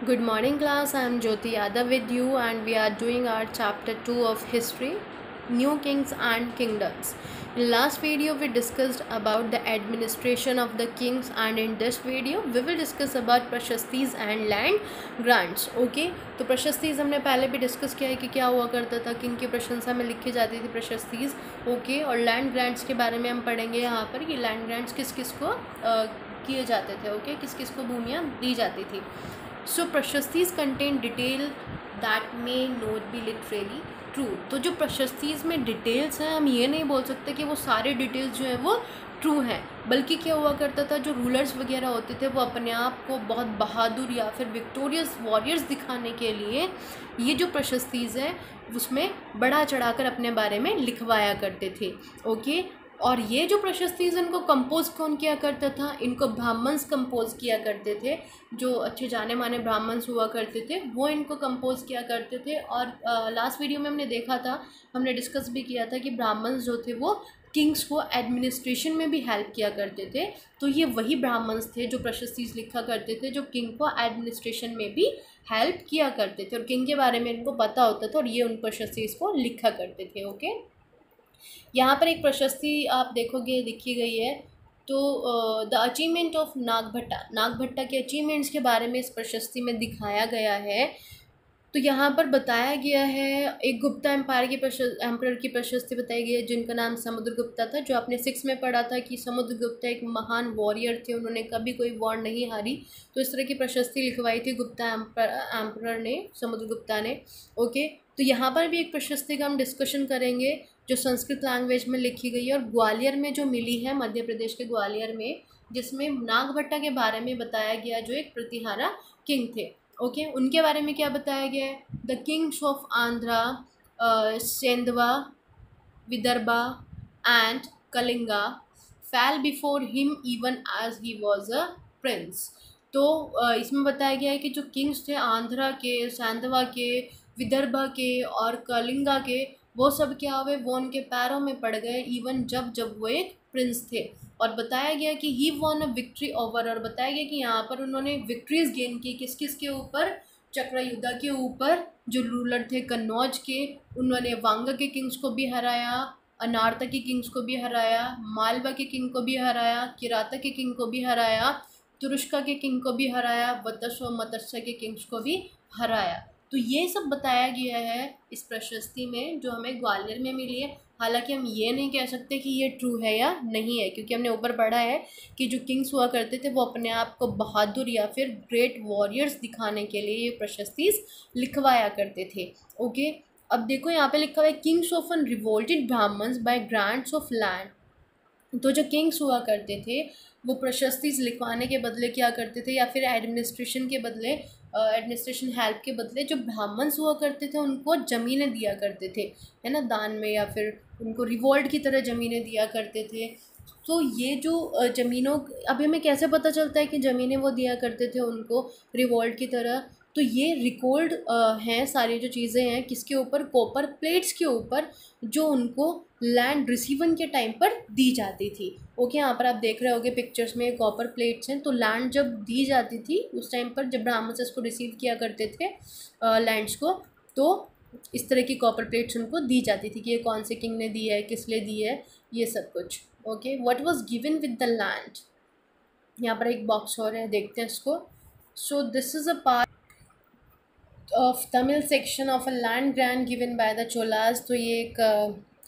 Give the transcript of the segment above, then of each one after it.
Good morning class, I am Jyoti Yadav with you and we are doing our chapter 2 of history, New Kings and Kingdoms. In last video we discussed about the administration of the kings and in this video we will discuss about प्रशस्तीज and land grants. Okay, तो प्रशस्तीज हमने पहले भी discuss किया है कि क्या हुआ करता था, किंग की प्रशंसा में लिखी जाती थी प्रशस्तीज. ओके, और लैंड ग्रांट्स के बारे में हम पढ़ेंगे यहाँ पर कि लैंड ग्रांट्स किस किस को किए जाते थे. ओके, किस किस को भूमियाँ दी जाती थी. सो प्रशस्तीज contain detail that may not be literally true. तो जो प्रशस्तीज में डिटेल्स हैं हम ये नहीं बोल सकते कि वो सारे डिटेल्स जो हैं वो ट्रू हैं, बल्कि क्या हुआ करता था, जो रूलर्स वगैरह होते थे वो अपने आप को बहुत बहादुर या फिर विक्टोरियस वॉरियर्स दिखाने के लिए ये जो प्रशस्तीज हैं उसमें बढ़ा चढ़ाकर अपने बारे में लिखवाया करते थे. ओके, और ये जो प्रशस्तीज इनको कंपोज कौन किया करता था, इनको ब्राह्मण्स कंपोज किया करते थे. जो अच्छे जाने माने ब्राह्मण्स हुआ करते थे वो इनको कंपोज किया करते थे. और लास्ट वीडियो में हमने देखा था, हमने डिस्कस भी किया था कि ब्राह्मण्स जो थे वो किंग्स को एडमिनिस्ट्रेशन में भी हेल्प किया करते थे. तो ये वही ब्राह्मण्स थे जो प्रशस्तीज लिखा करते थे, जो किंग को एडमिनिस्ट्रेशन में भी हेल्प किया करते थे और किंग के बारे में इनको पता होता था और ये उन प्रशस्तीज को लिखा करते थे. ओके, यहाँ पर एक प्रशस्ति आप देखोगे लिखी गई है. तो द अचीवमेंट ऑफ नागभट्टा के अचीवमेंट्स के बारे में इस प्रशस्ति में दिखाया गया है. तो यहाँ पर बताया गया है एक गुप्ता एम्पायर की एम्परर की प्रशस्ति बताई गई है जिनका नाम समुद्रगुप्ता था. जो आपने 6 में पढ़ा था कि समुद्रगुप्ता एक महान वॉरियर थे, उन्होंने कभी कोई वॉर नहीं हारी. तो इस तरह की प्रशस्ति लिखवाई थी गुप्ता एम्परर ने, समुद्रगुप्ता ने. ओके, तो यहाँ पर भी एक प्रशस्ति का हम डिस्कशन करेंगे जो संस्कृत लैंग्वेज में लिखी गई है और ग्वालियर में जो मिली है, मध्य प्रदेश के ग्वालियर में, जिसमें नागभट्टा के बारे में बताया गया जो एक प्रतिहारा किंग थे. ओके, उनके बारे में क्या बताया गया है. The kings of Andhra, Saindhava, Vidarbha and Kalinga fell before him even as he was a prince. तो इसमें बताया गया है कि जो किंग्स थे आंध्रा के, सेंधवा के, विदर्भा के और कलिंगा के, वो सब क्या हुए, वो उनके पैरों में पड़ गए इवन जब वो एक प्रिंस थे. और बताया गया कि he won a victory over, और बताया गया कि यहाँ पर उन्होंने विक्ट्रीज गेन की. किस किस के ऊपर, चक्रयुद्धा के ऊपर. जो रूलर थे कन्नौज के, उन्होंने वांगा के किंग्स को भी हराया, अनारता के किंग्स को भी हराया, मालवा के किंग को भी हराया, किराता के किंग को भी हराया, तुरुष्का के किंग को भी हराया, वत्स व मत्स्य के किंग्स को भी हराया. तो ये सब बताया गया है इस प्रशस्ति में जो हमें ग्वालियर में मिली है. हालांकि हम ये नहीं कह सकते कि ये ट्रू है या नहीं है, क्योंकि हमने ऊपर पढ़ा है कि जो किंग्स हुआ करते थे वो अपने आप को बहादुर या फिर ग्रेट वॉरियर्स दिखाने के लिए ये प्रशस्ति लिखवाया करते थे. ओके, अब देखो यहाँ पे लिखा हुआ है kings of an revolted Brahmans by grants of land. तो जो किंग्स हुआ करते थे वो प्रशस्ति लिखवाने के बदले क्या करते थे, या फिर एडमिनिस्ट्रेशन के बदले, एडमिनिस्ट्रेशन हेल्प के बदले जो ब्राह्मण्स हुआ करते थे उनको ज़मीनें दिया करते थे, है ना, दान में, या फिर उनको रिवॉल्ट की तरह ज़मीनें दिया करते थे. तो ये जो ज़मीनों, अभी हमें कैसे पता चलता है कि ज़मीनें वो दिया करते थे उनको रिवॉल्ट की तरह. तो ये रिकॉर्ड हैं सारी जो चीज़ें हैं किसके ऊपर, कॉपर प्लेट्स के ऊपर, जो उनको लैंड रिसीवन के टाइम पर दी जाती थी. ओके, यहाँ पर आप देख रहे होगे पिक्चर्स में कॉपर प्लेट्स हैं. तो लैंड जब दी जाती थी उस टाइम पर, जब ब्राह्मण से इसको रिसीव किया करते थे लैंड्स को, तो इस तरह की कॉपर प्लेट्स उनको दी जाती थी कि ये कौन से किंग ने दी है, किस लिए दी है, ये सब कुछ. Okay, what was given with the land. यहाँ पर एक बॉक्स और है, देखते हैं इसको. So this is a part of Tamil section of a land grant given by the Cholas. तो ये एक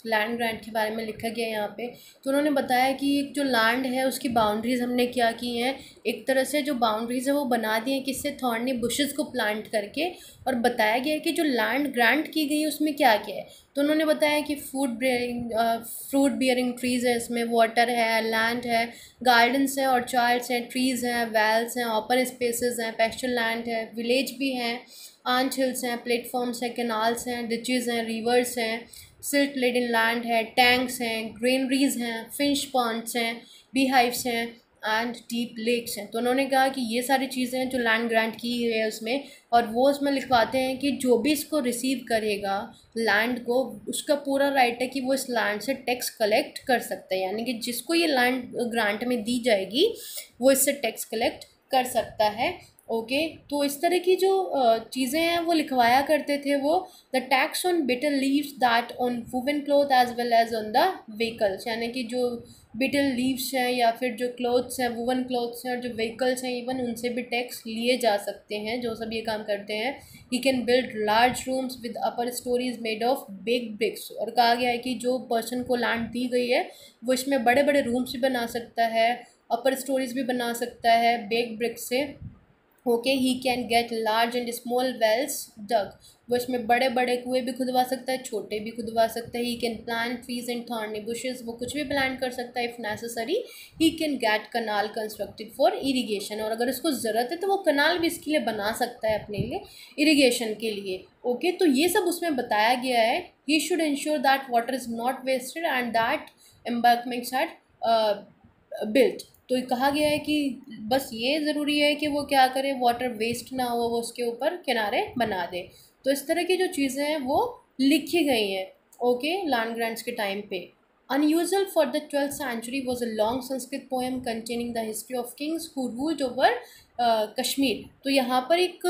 लैंड ग्रांट के बारे में लिखा गया है यहाँ पे. तो उन्होंने बताया कि जो लैंड है उसकी बाउंड्रीज़ हमने क्या की हैं, एक तरह से जो बाउंड्रीज़ है वो बना दी हैं किससे, थॉर्नी बुशेस को प्लांट करके. और बताया गया कि जो लैंड ग्रांट की गई है उसमें क्या क्या है. तो उन्होंने बताया कि फ्रूट बियरिंग ट्रीज़ है, इसमें वाटर है, लैंड है, गार्डन्स हैं, ऑर्चार्ड्स हैं, ट्रीज़ हैं, वेल्स हैं, ओपन स्पेसेस हैं, पेस्चर लैंड है, विलेज भी हैं, आंट हिल्स हैं, प्लेटफॉर्म्स हैं, कैनाल्स हैं, डिचेज़ हैं, रिवर्स हैं, सिल्ट लेडन लैंड है, टैंक्स हैं, ग्रेनरीज हैं, फिश पॉन्ड्स हैं, बी हाइव्स हैं एंड डीप लेक्स हैं. तो उन्होंने कहा कि ये सारी चीज़ें हैं जो लैंड ग्रांट की हुई है उसमें. और वो उसमें लिखवाते हैं कि जो भी इसको रिसीव करेगा लैंड को, उसका पूरा राइट है कि वो इस लैंड से टैक्स कलेक्ट कर सकता है. यानी कि जिसको ये लैंड ग्रांट में दी जाएगी वो इससे टैक्स कलेक्ट कर सकता है. ओके तो इस तरह की जो चीज़ें हैं वो लिखवाया करते थे वो। The tax on betel leaves that on woven cloth as well as on the vehicles, यानी कि जो बिटल लीव्स हैं या फिर जो क्लॉथ्स हैं, वुवन क्लॉथ्स हैं और जो व्हीकल्स हैं, इवन उनसे भी टैक्स लिए जा सकते हैं जो सब ये काम करते हैं। He can build large rooms with upper storeys made of big bricks, और कहा गया है कि जो पर्सन को लैंड दी गई है वो इसमें बड़े बड़े रूम्स भी बना सकता है, अपर स्टोरीज भी बना सकता है बिग ब्रिक्स से। Okay he can get large and small wells dug, वो इसमें बड़े बड़े कुएँ भी खुदवा सकता है, छोटे भी खुदवा सकता है। He can plant trees and thorny bushes, वो कुछ भी प्लांट कर सकता है if necessary. He can get canal constructed for irrigation, और अगर उसको ज़रूरत है तो वो कनाल भी इसके लिए बना सकता है अपने लिए, इरीगेशन के लिए। ओके तो ये सब उसमें बताया गया है। He should ensure that water is not wasted and that embankments had built. तो कहा गया है कि बस ये ज़रूरी है कि वो क्या करे, वाटर वेस्ट ना हो, वो उसके ऊपर किनारे बना दे। तो इस तरह की जो चीज़ें हैं वो लिखी गई हैं ओके लैंड ग्रांट्स के टाइम पे। Unusual for the 12th century was a long Sanskrit poem containing the history of kings who ruled over Kashmir. तो यहाँ पर एक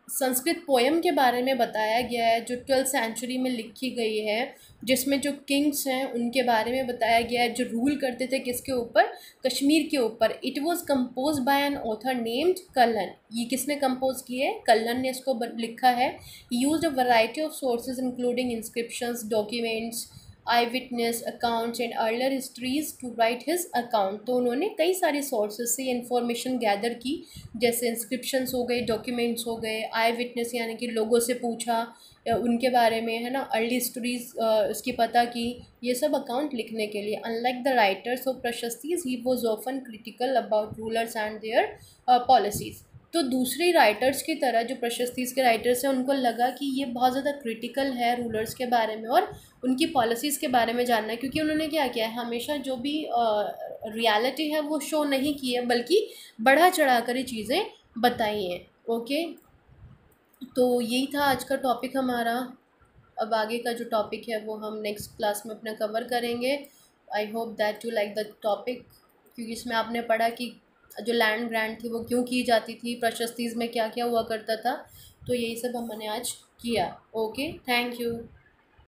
संस्कृत पोएम के बारे में बताया गया है जो 12th सेंचुरी में लिखी गई है, जिसमें जो किंग्स हैं उनके बारे में बताया गया है जो रूल करते थे किसके ऊपर, कश्मीर के ऊपर। It was compose by an author named Kalhana. ये किसने कंपोज की है, कल्लन ने इसको लिखा है। Used a variety of sources including inscriptions, documents, eye witness accounts and earlier histories to write his account. तो उन्होंने कई सारे सोर्सेज से इन्फॉर्मेशन गैदर की, जैसे इंस्क्रिप्शंस हो गए, डॉक्यूमेंट्स हो गए, आई विटनेस यानी कि लोगों से पूछा उनके बारे में, है ना, अर्ली स्टोरीज उसकी पता की, ये सब अकाउंट लिखने के लिए। अनलाइक द राइटर्स ऑफ प्रशस्तीज he was often critical about rulers and their policies. तो दूसरे राइटर्स की तरह जो प्रशस्तीज के राइटर्स हैं उनको लगा कि ये बहुत ज़्यादा क्रिटिकल है रूलर्स के बारे में और उनकी पॉलिसीज़ के बारे में जानना है, क्योंकि उन्होंने क्या किया है, हमेशा जो भी रियलिटी है वो शो नहीं की है, बल्कि बढ़ा चढ़ा कर ही चीज़ें बताई हैं। ओके तो यही था आज का टॉपिक हमारा। अब आगे का जो टॉपिक है वो हम नेक्स्ट क्लास में अपना कवर करेंगे। I hope that you like the topic, क्योंकि इसमें आपने पढ़ा कि जो लैंड ग्रांट थी वो क्यों की जाती थी, प्रशस्तीज में क्या क्या हुआ करता था। तो यही सब हमने आज किया। Okay thank you.